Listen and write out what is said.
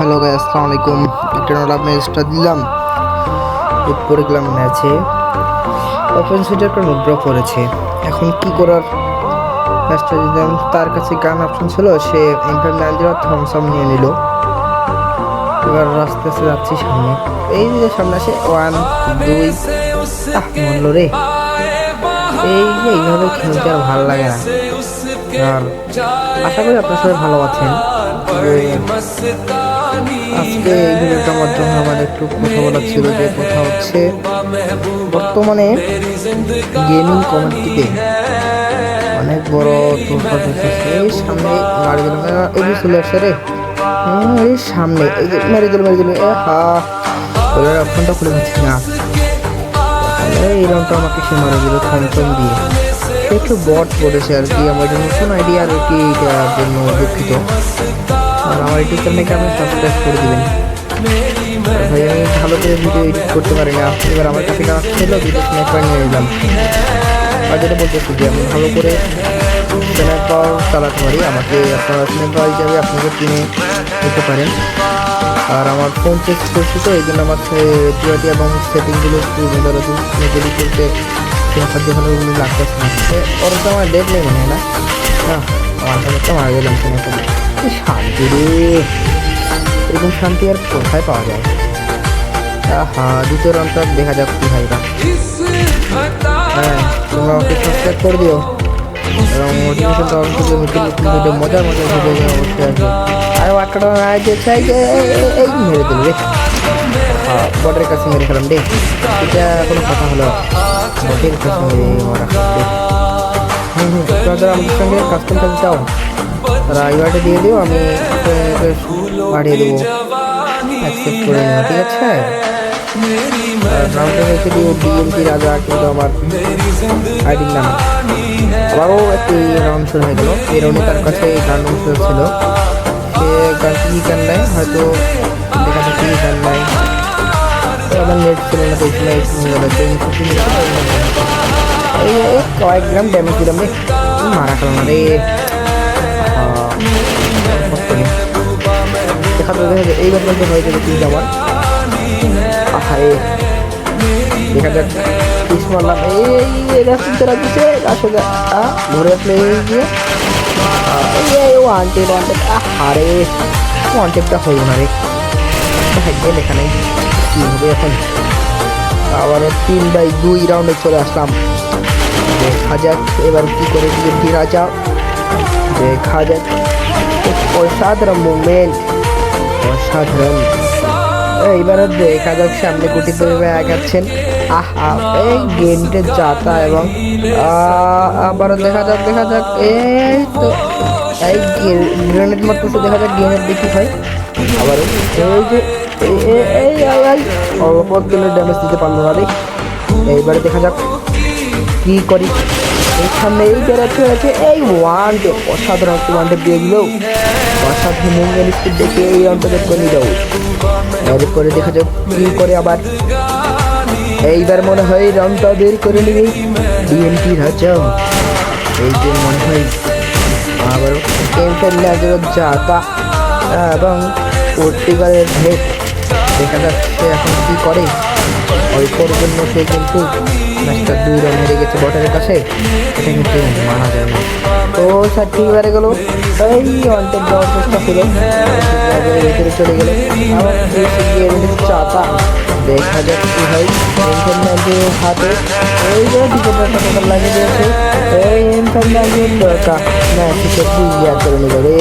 Hello guys, আসসালামু আলাইকুম। একটা ম্যাচটা দিলাম, পরে গেলাম ম্যাচে ওপেন সিটের একটা নোটড্র করেছে। এখন কি করার, ম্যাচটা দিলাম। তার কাছে গান অপশন ছিল, সে এমপি না দিয়ে থমসম নিয়ে নিল। এবার আস্তে আস্তে যাচ্ছি সামনে, এই যে সামনে আসে 1 2 মরল রে। এই যে এইভাবে খেলতে আর ভালো লাগে না। আর আশা করি আপনার সবাই ভালো আছেন। আজকে এই ভিডিওটার মাধ্যমে আমার একটু কথা বলার ছিল, যে কথা হচ্ছে বর্তমানে গেমিং কমিউনিটিতে অনেক বড় তোলপাড় হচ্ছে। এই সামনে গাড়ি দিল, এই যে চলে আসছে রে, এই সামনে এই যে মেরে দিল হা অপশনটা খুলে পাচ্ছি না। এই রাউন্ডটা আমাকে সে মারা দিল থমথম দিয়ে। সে একটু বট বলেছে আর কি, আমার জন্য নতুন আইডিয়া আর কি, এটার জন্য দুঃখিত। আর আমার ইউটিউব চ্যানেলকে আপনি সাবস্ক্রাইব করে দেবেন। ভাই আমি ভালো করে ভিডিও এডিট করতে পারি না, এবার আমার কাছে কাজ ছিল, ভিডিও স্ন্যাপার নিয়ে নিলাম। আর যেটা বলতেছি যে আমি ভালো করে স্ন্যাপার চালাতে পারি, আমাকে আপনারা স্ন্যাপার হিসাবে আপনাকে কিনে নিতে পারেন। আর আমার ফোন চেক করছি, তো এই জন্য আমার সিকিউরিটি এবং সেটিংগুলো একটু মেজারি করতে ওগুলো লাগতেছে না। ওর তো আমার ডেট নেই মনে হয় না, আমার তো মারা গেলাম। শান্তি রে, এরকম শান্তি আর কোথায় পাওয়া যায়? দ্বিতীয় রাউন্ডটা দেখা যাক কি হয়। হ্যাঁ, তোমরা আমাকে সাবস্ক্রাইব করে দিও এবং মোটিভেশনটা অবশ্যই নতুন ভিডিও মজার ভিডিও অবশ্যই আসবে। আর একটা চাই যে এই মেরে দিল রে, বটের কাছে মেরে খেলাম রে। এটা কোনো কথা হলো? বটের কাছে মেরে মারা রে। যারা আমাদের সঙ্গে কাস্টম খেলতে চাও তারা ইউআইডি দিয়ে দিও, আমি পাঠিয়ে দেবো, অ্যাকসেপ্ট করে নিও, ঠিক আছে? রাউন্ডে রেখে দিও ডিএমপি রাজা, কিন্তু আমার আইডির নাম। আবারও একটি রাউন্ড শুরু হয়ে গেল। এই রাউন্ডে তার কাছে গান ছিল, সে গান কি গান নেয় হয়তো, দেখা যাচ্ছে কি গান নেয়। আমার নেট ছিল না, এই কয়েক গ্রাম ড্যামেজ দিলাম রে, মারা খেলাম না রে। দেখা যাবে এইবার বলতে হয়ে যাবে কিন্তু আমার দেখা যাক পিস মারলাম। এই রাস্তা দিচ্ছে আসলে ঘুরে আসলে ওয়ান্টেড আরে ওয়ান্টেডটা হইব না রে, ভাগ্যে লেখা নেই কি হবে এখন। আবারও 3/2 রাউন্ডে চলে আসলাম। দেখা যাক এবার কি করে ডিএমপি রাজা, দেখা যাক। অসাধারণ মুভমেন্ট, অসাধারণ। এইবারও দেখা যাক সামনে গুটি ধরে আগাচ্ছেন। এই গেমটা যাতা এবং আবারও দেখা যাক এই তো এই গ্রেনেড মারতেছে, দেখা যাক গেমের দেখি হয়। আবারও এই যে অল্প দিলে ড্যামেজ দিতে পারলো না রে। এইবারে দেখা যাক কি করি। এই সামনে এই বেড়াচ্ছে আছে, এই ওয়ানটে অসাধারণ ওয়ানটে দিয়ে দিল। অসাধারণ মুভমেন্ট স্পিড দেখে এই রাউন্ডটা দেখবে নিয়ে যাও। এরপরে দেখা যাক কি করে। আবার এইবার মনে হয় রাউন্ডটা বের করে নিবি ডিএমপি রাজা। এই যে মনে হয় আবার যাতা এবং পর্তুগালের ভেট। দেখা যাচ্ছে এখন কি করে। অল্পর জন্য সে কিন্তু ম্যাচটা 2 রান হেরে গেছে বটের কাছে, এটা কিন্তু মানা যায় না। তো ঠিক বেড়ে গেল, এই ওয়ান্টেড দেওয়ার চেষ্টা ছিল, ভিতরে চলে গেল। চাতা দেখা যাক কি হয়। হাতে এই যে টিকেটটা লাগিয়ে দিয়েছে, এই ইনফরমেশন দরকার না, টিকেট দিয়ে করে নেবে রে।